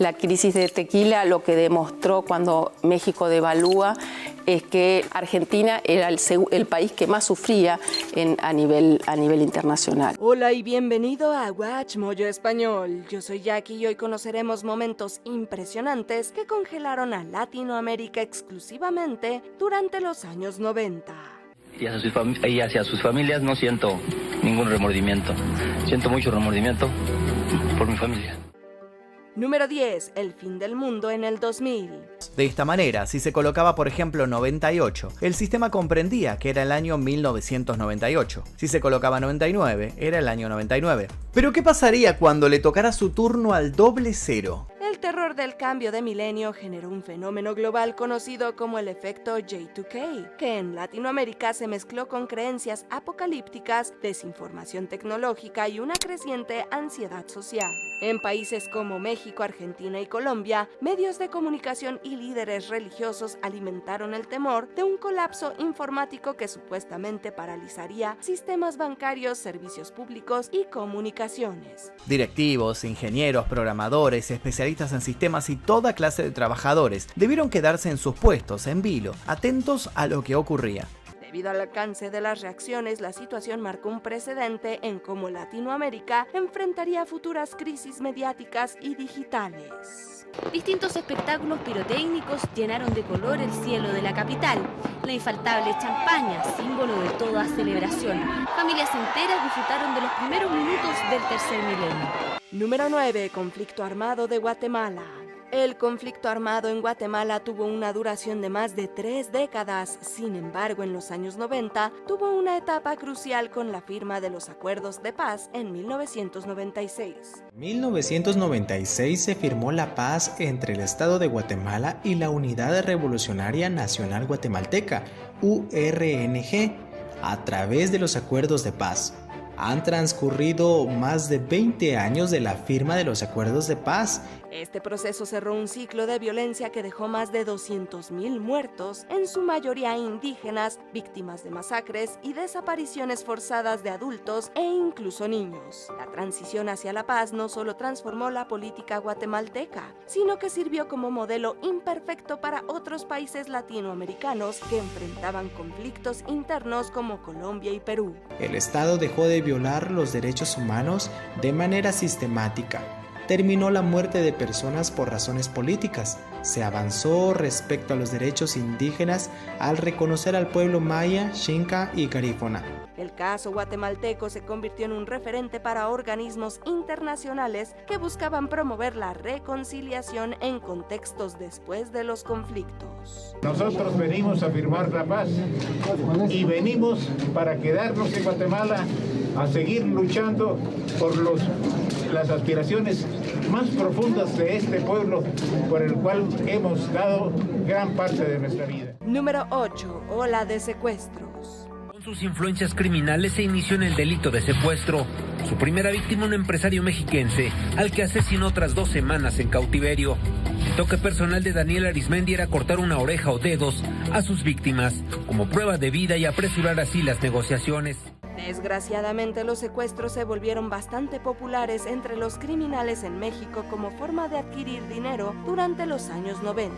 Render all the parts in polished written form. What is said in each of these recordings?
La crisis de tequila lo que demostró cuando México devalúa es que Argentina era el país que más sufría a nivel internacional. Hola y bienvenido a Watch Mojo Español. Yo soy Jackie y hoy conoceremos momentos impresionantes que congelaron a Latinoamérica exclusivamente durante los años 90. Y hacia sus familias no siento ningún remordimiento. Siento mucho remordimiento por mi familia. Número 10. El fin del mundo en el 2000. De esta manera, si se colocaba por ejemplo 98, el sistema comprendía que era el año 1998. Si se colocaba 99, era el año 99. Pero ¿qué pasaría cuando le tocara su turno al doble cero? El terror del cambio de milenio generó un fenómeno global conocido como el efecto J2K, que en Latinoamérica se mezcló con creencias apocalípticas, desinformación tecnológica y una creciente ansiedad social. En países como México, Argentina y Colombia, medios de comunicación y líderes religiosos alimentaron el temor de un colapso informático que supuestamente paralizaría sistemas bancarios, servicios públicos y comunicaciones. Directivos, ingenieros, programadores, especialistas en sistemas y toda clase de trabajadores debieron quedarse en sus puestos, en vilo, atentos a lo que ocurría. Debido al alcance de las reacciones, la situación marcó un precedente en cómo Latinoamérica enfrentaría futuras crisis mediáticas y digitales. Distintos espectáculos pirotécnicos llenaron de color el cielo de la capital. La infaltable champaña, símbolo de toda celebración. Familias enteras disfrutaron de los primeros minutos del tercer milenio. Número 9. Conflicto armado de Guatemala. El conflicto armado en Guatemala tuvo una duración de más de 3 décadas. Sin embargo, en los años 90 tuvo una etapa crucial con la firma de los acuerdos de paz en 1996. En 1996 se firmó la paz entre el Estado de Guatemala y la Unidad Revolucionaria Nacional Guatemalteca, URNG, a través de los acuerdos de paz. Han transcurrido más de 20 años de la firma de los acuerdos de paz. Este proceso cerró un ciclo de violencia que dejó más de 200.000 muertos, en su mayoría indígenas, víctimas de masacres y desapariciones forzadas de adultos e incluso niños. La transición hacia la paz no solo transformó la política guatemalteca, sino que sirvió como modelo imperfecto para otros países latinoamericanos que enfrentaban conflictos internos como Colombia y Perú. El Estado dejó de violar los derechos humanos de manera sistemática. Terminó la muerte de personas por razones políticas. Se avanzó respecto a los derechos indígenas al reconocer al pueblo maya, xinca y garífuna. El caso guatemalteco se convirtió en un referente para organismos internacionales que buscaban promover la reconciliación en contextos después de los conflictos. Nosotros venimos a firmar la paz y venimos para quedarnos en Guatemala a seguir luchando por las aspiraciones más profundas de este pueblo por el cual hemos dado gran parte de nuestra vida. Número 8. Ola de secuestros. Con sus influencias criminales se inició en el delito de secuestro. Su primera víctima, un empresario mexiquense, al que asesinó tras 2 semanas en cautiverio. El toque personal de Daniel Arismendi era cortar una oreja o dedos a sus víctimas, como prueba de vida y apresurar así las negociaciones. Desgraciadamente, los secuestros se volvieron bastante populares entre los criminales en México como forma de adquirir dinero durante los años 90.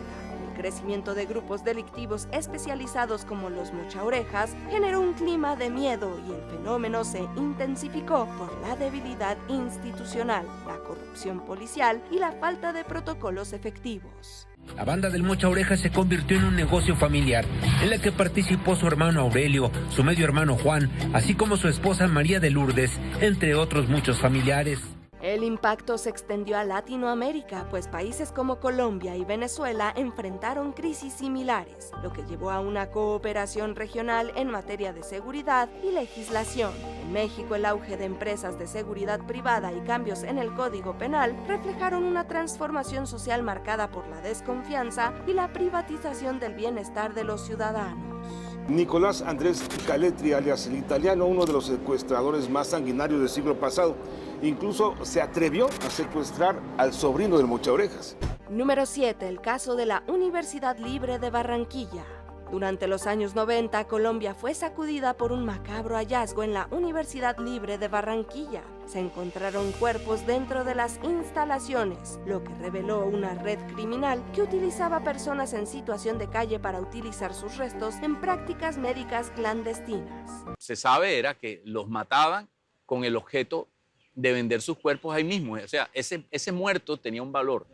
El crecimiento de grupos delictivos especializados como los mochaorejas generó un clima de miedo y el fenómeno se intensificó por la debilidad institucional, la corrupción policial y la falta de protocolos efectivos. La banda del Mocha Oreja se convirtió en un negocio familiar, en la que participó su hermano Aurelio, su medio hermano Juan, así como su esposa María de Lourdes, entre otros muchos familiares. El impacto se extendió a Latinoamérica, pues países como Colombia y Venezuela enfrentaron crisis similares, lo que llevó a una cooperación regional en materia de seguridad y legislación. En México, el auge de empresas de seguridad privada y cambios en el Código Penal reflejaron una transformación social marcada por la desconfianza y la privatización del bienestar de los ciudadanos. Nicolás Andrés Caletri, alias el italiano, uno de los secuestradores más sanguinarios del siglo pasado, incluso se atrevió a secuestrar al sobrino del Mochaorejas. Número 7. El caso de la Universidad Libre de Barranquilla. Durante los años 90, Colombia fue sacudida por un macabro hallazgo en la Universidad Libre de Barranquilla. Se encontraron cuerpos dentro de las instalaciones, lo que reveló una red criminal que utilizaba personas en situación de calle para utilizar sus restos en prácticas médicas clandestinas. Se sabe era que los mataban con el objeto de vender sus cuerpos ahí mismo. O sea, ese muerto tenía un valor.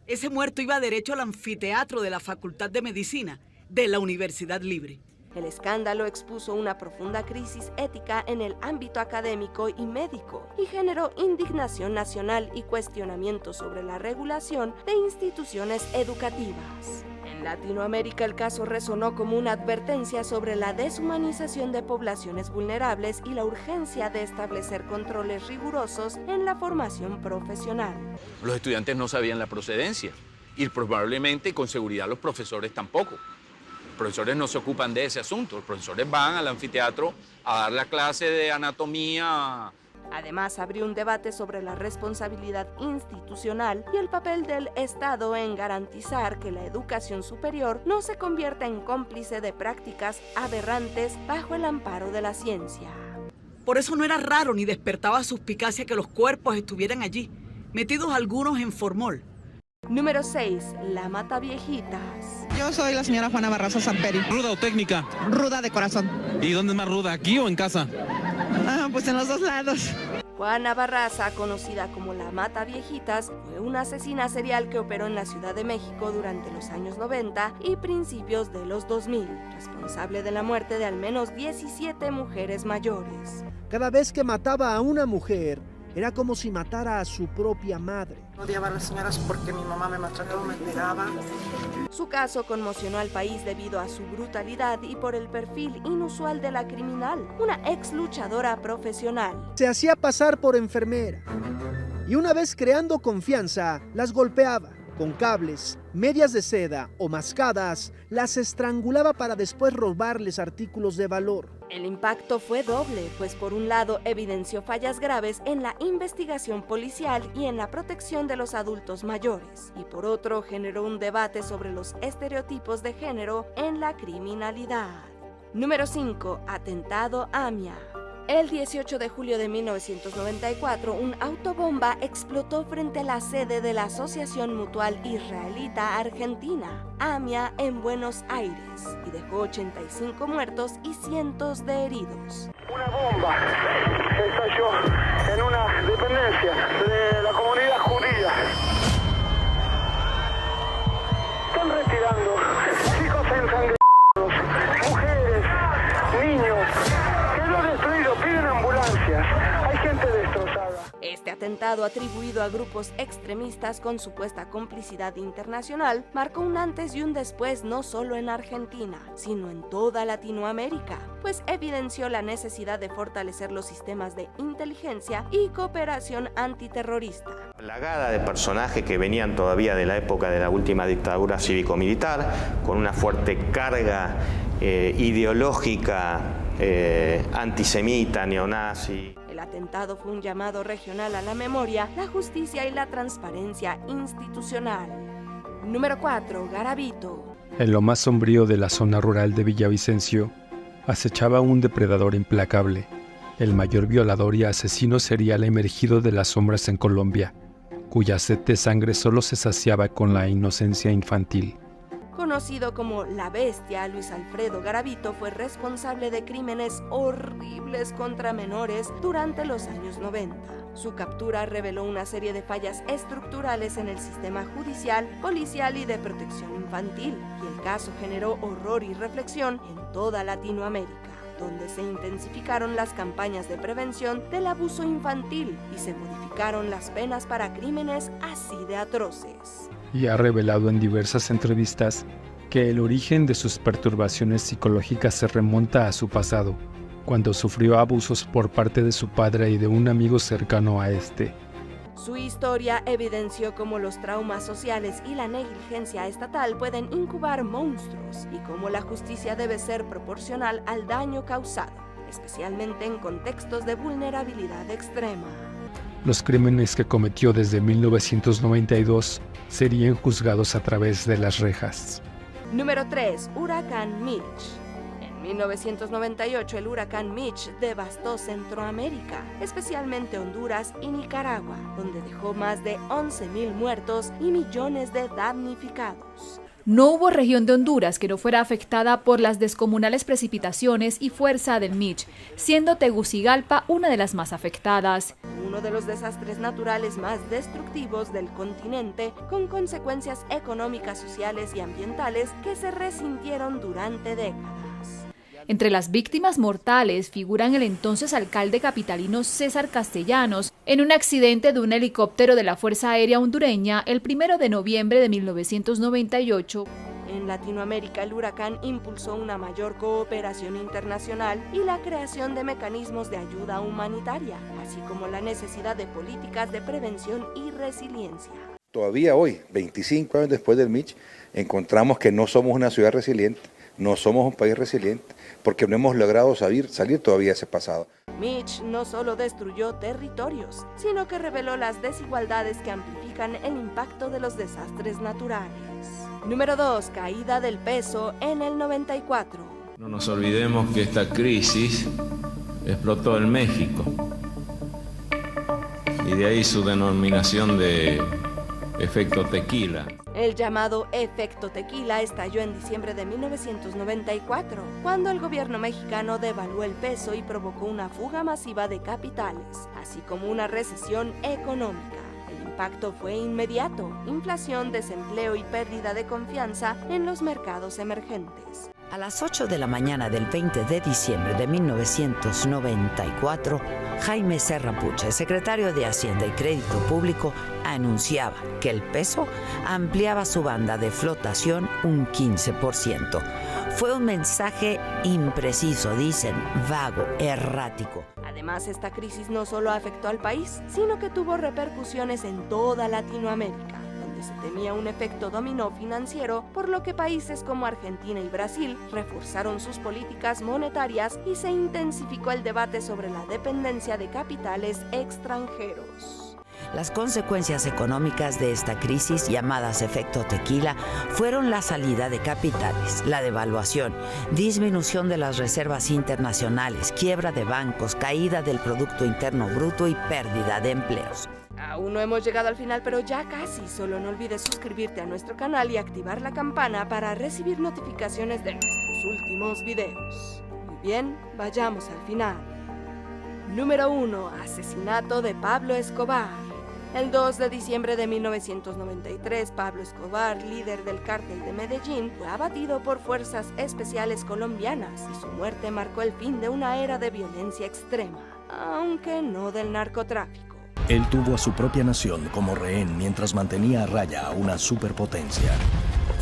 Ese muerto iba derecho al anfiteatro de la Facultad de Medicina de la Universidad Libre. El escándalo expuso una profunda crisis ética en el ámbito académico y médico y generó indignación nacional y cuestionamiento sobre la regulación de instituciones educativas. En Latinoamérica, el caso resonó como una advertencia sobre la deshumanización de poblaciones vulnerables y la urgencia de establecer controles rigurosos en la formación profesional. Los estudiantes no sabían la procedencia y probablemente con seguridad los profesores tampoco. Los profesores no se ocupan de ese asunto, los profesores van al anfiteatro a dar la clase de anatomía. Además, abrió un debate sobre la responsabilidad institucional y el papel del Estado en garantizar que la educación superior no se convierta en cómplice de prácticas aberrantes bajo el amparo de la ciencia. Por eso no era raro ni despertaba suspicacia que los cuerpos estuvieran allí, metidos algunos en formol. Número 6. La Mataviejitas. Yo soy la señora Juana Barraza Samperi. ¿Ruda o técnica? Ruda de corazón. ¿Y dónde es más ruda, aquí o en casa? Pues en los dos lados. Juana Barraza, conocida como la Mataviejitas, fue una asesina serial que operó en la Ciudad de México durante los años 90 y principios de los 2000, responsable de la muerte de al menos 17 mujeres mayores. Cada vez que mataba a una mujer, era como si matara a su propia madre. Odiaba a las señoras porque mi mamá me maltrataba, me pegaba. Su caso conmocionó al país debido a su brutalidad y por el perfil inusual de la criminal, una ex luchadora profesional. Se hacía pasar por enfermera y una vez creando confianza, las golpeaba con cables, medias de seda o mascadas, las estrangulaba para después robarles artículos de valor. El impacto fue doble, pues por un lado evidenció fallas graves en la investigación policial y en la protección de los adultos mayores, y por otro generó un debate sobre los estereotipos de género en la criminalidad. Número 5. Atentado AMIA. El 18 de julio de 1994, un autobomba explotó frente a la sede de la Asociación Mutual Israelita Argentina, AMIA, en Buenos Aires, y dejó 85 muertos y cientos de heridos. Una bomba estalló en una dependencia de la comunidad judía. Están retirando chicos ensangrentados, mujeres, niños. Piden ambulancias, hay gente destrozada. Este atentado, atribuido a grupos extremistas con supuesta complicidad internacional, marcó un antes y un después no solo en Argentina, sino en toda Latinoamérica, pues evidenció la necesidad de fortalecer los sistemas de inteligencia y cooperación antiterrorista. Plagada de personajes que venían todavía de la época de la última dictadura cívico-militar, con una fuerte carga ideológica antisemita, neonazi. El atentado fue un llamado regional a la memoria, la justicia y la transparencia institucional. Número 4. Garavito. En lo más sombrío de la zona rural de Villavicencio, acechaba un depredador implacable, el mayor violador y asesino serial emergido de las sombras en Colombia, cuya sed de sangre solo se saciaba con la inocencia infantil. Conocido como La Bestia, Luis Alfredo Garavito fue responsable de crímenes horribles contra menores durante los años 90. Su captura reveló una serie de fallas estructurales en el sistema judicial, policial y de protección infantil, y el caso generó horror y reflexión en toda Latinoamérica, donde se intensificaron las campañas de prevención del abuso infantil y se modificaron las penas para crímenes así de atroces. Y ha revelado en diversas entrevistas que el origen de sus perturbaciones psicológicas se remonta a su pasado, cuando sufrió abusos por parte de su padre y de un amigo cercano a este. Su historia evidenció cómo los traumas sociales y la negligencia estatal pueden incubar monstruos y cómo la justicia debe ser proporcional al daño causado, especialmente en contextos de vulnerabilidad extrema. Los crímenes que cometió desde 1992 serían juzgados a través de las rejas. Número 3. Huracán Mitch. En En 1998, el huracán Mitch devastó Centroamérica, especialmente Honduras y Nicaragua, donde dejó más de 11.000 muertos y millones de damnificados. No hubo región de Honduras que no fuera afectada por las descomunales precipitaciones y fuerza del Mitch, siendo Tegucigalpa una de las más afectadas. Uno de los desastres naturales más destructivos del continente, con consecuencias económicas, sociales y ambientales que se resintieron durante décadas. Entre las víctimas mortales figuran el entonces alcalde capitalino César Castellanos en un accidente de un helicóptero de la Fuerza Aérea hondureña el 1 de noviembre de 1998. En Latinoamérica, el huracán impulsó una mayor cooperación internacional y la creación de mecanismos de ayuda humanitaria, así como la necesidad de políticas de prevención y resiliencia. Todavía hoy, 25 años después del Mitch, encontramos que no somos una ciudad resiliente, no somos un país resiliente, porque no hemos logrado salir todavía de ese pasado. Mitch no solo destruyó territorios, sino que reveló las desigualdades que amplifican el impacto de los desastres naturales. Número 2. Caída del peso en el 94. No nos olvidemos que esta crisis explotó en México y de ahí su denominación de efecto tequila. El llamado efecto tequila estalló en diciembre de 1994, cuando el gobierno mexicano devaluó el peso y provocó una fuga masiva de capitales, así como una recesión económica. El impacto fue inmediato: inflación, desempleo y pérdida de confianza en los mercados emergentes. A las 8 de la mañana del 20 de diciembre de 1994, Jaime Serra Puche, secretario de Hacienda y Crédito Público, anunciaba que el peso ampliaba su banda de flotación un 15%. Fue un mensaje impreciso, dicen, vago, errático. Además, esta crisis no solo afectó al país, sino que tuvo repercusiones en toda Latinoamérica, donde se temía un efecto dominó financiero, por lo que países como Argentina y Brasil reforzaron sus políticas monetarias y se intensificó el debate sobre la dependencia de capitales extranjeros. Las consecuencias económicas de esta crisis, llamadas efecto tequila, fueron la salida de capitales, la devaluación, disminución de las reservas internacionales, quiebra de bancos, caída del Producto Interno Bruto y pérdida de empleos. Aún no hemos llegado al final, pero ya casi. Solo no olvides suscribirte a nuestro canal y activar la campana para recibir notificaciones de nuestros últimos videos. Muy bien, vayamos al final. Número 1. Asesinato de Pablo Escobar. El 2 de diciembre de 1993, Pablo Escobar, líder del cártel de Medellín, fue abatido por fuerzas especiales colombianas y su muerte marcó el fin de una era de violencia extrema, aunque no del narcotráfico. Él tuvo a su propia nación como rehén mientras mantenía a raya a una superpotencia.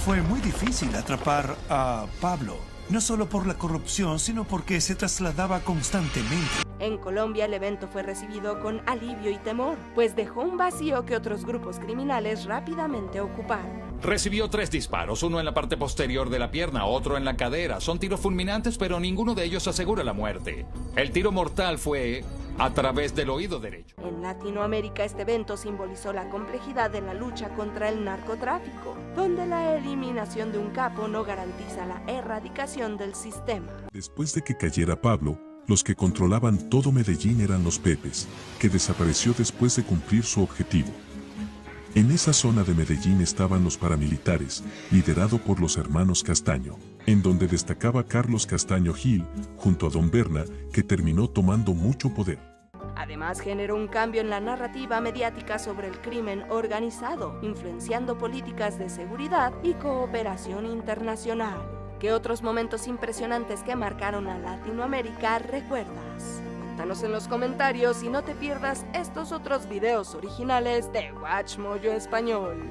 Fue muy difícil atrapar a Pablo, no solo por la corrupción, sino porque se trasladaba constantemente. En Colombia, el evento fue recibido con alivio y temor, pues dejó un vacío que otros grupos criminales rápidamente ocuparon. Recibió 3 disparos, uno en la parte posterior de la pierna, otro en la cadera. Son tiros fulminantes, pero ninguno de ellos asegura la muerte. El tiro mortal fue a través del oído derecho. En Latinoamérica, este evento simbolizó la complejidad de la lucha contra el narcotráfico, donde la eliminación de un capo no garantiza la erradicación del sistema. Después de que cayera Pablo, los que controlaban todo Medellín eran los Pepes, que desapareció después de cumplir su objetivo. En esa zona de Medellín estaban los paramilitares, liderado por los hermanos Castaño, en donde destacaba Carlos Castaño Gil, junto a Don Berna, que terminó tomando mucho poder. Además, generó un cambio en la narrativa mediática sobre el crimen organizado, influenciando políticas de seguridad y cooperación internacional. ¿Qué otros momentos impresionantes que marcaron a Latinoamérica recuerdas? Cuéntanos en los comentarios y no te pierdas estos otros videos originales de WatchMojo Español.